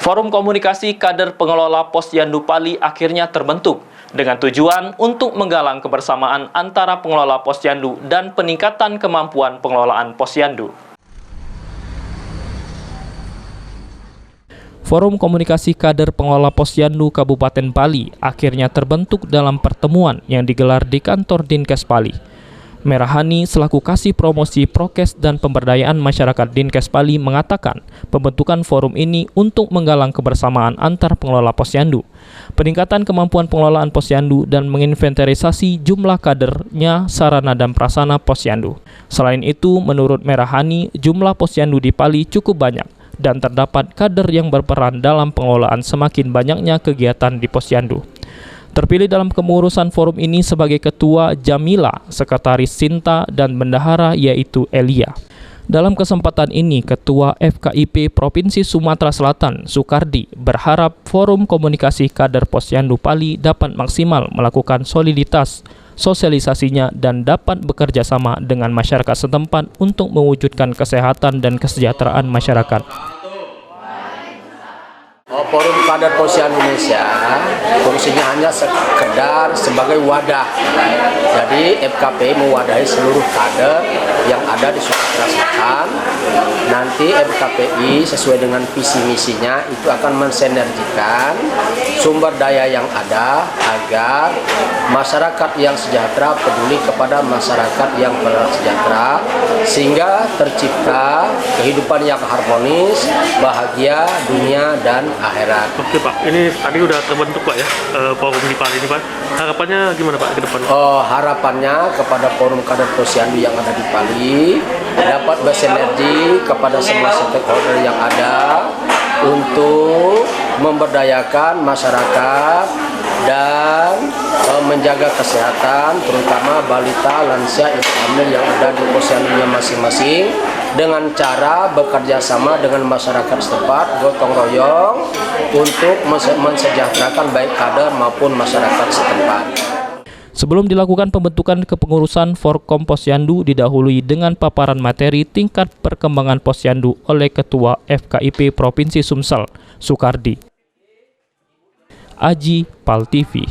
Forum Komunikasi Kader Pengelola Posyandu Pali akhirnya terbentuk dengan tujuan untuk menggalang kebersamaan antara pengelola posyandu dan peningkatan kemampuan pengelolaan posyandu. Forum Komunikasi Kader Pengelola Posyandu Kabupaten Pali akhirnya terbentuk dalam pertemuan yang digelar di kantor Dinkes Pali. Merahani selaku Kasih Promosi Prokes dan Pemberdayaan Masyarakat Dinkes Pali mengatakan pembentukan forum ini untuk menggalang kebersamaan antar pengelola posyandu, peningkatan kemampuan pengelolaan posyandu, dan menginventarisasi jumlah kadernya, sarana dan prasarana posyandu. Selain itu, menurut Merahani, jumlah posyandu di Pali cukup banyak dan terdapat kader yang berperan dalam pengelolaan semakin banyaknya kegiatan di posyandu. Terpilih dalam kepengurusan forum ini sebagai Ketua Jamila, Sekretaris Sinta, dan Bendahara yaitu Elia. Dalam kesempatan ini, Ketua FKIP Provinsi Sumatera Selatan, Sukardi, berharap Forum Komunikasi Kader Posyandu Pali dapat maksimal melakukan soliditas sosialisasinya dan dapat bekerja sama dengan masyarakat setempat untuk mewujudkan kesehatan dan kesejahteraan masyarakat. Forum Kader Posyandu Indonesia fungsinya hanya sekedar sebagai wadah. Jadi FKP mewadahi seluruh kader yang ada di Sumatera Selatan. Nanti FKPI sesuai dengan visi misinya itu akan mensinergikan sumber daya yang ada agar masyarakat yang sejahtera peduli kepada masyarakat yang bersejahtera, sehingga tercipta kehidupan yang harmonis, bahagia dunia dan akhirat. Oke Pak, ini tadi udah terbentuk Pak ya, forum di Pali ini Pak. Harapannya gimana Pak ke depan? Harapannya kepada forum kader posyandu yang ada di Pali dapat bersinergi kepada semua stakeholder yang ada untuk memberdayakan masyarakat dan menjaga kesehatan, terutama balita, lansia, ibu hamil yang ada di posyandunya masing-masing, dengan cara bekerja sama dengan masyarakat setempat, gotong royong untuk mensejahterakan baik kader maupun masyarakat setempat. Sebelum dilakukan pembentukan kepengurusan, Forkom Posyandu didahului dengan paparan materi tingkat perkembangan posyandu oleh Ketua FKIP Provinsi Sumsel, Sukardi. Aji, Pal TV.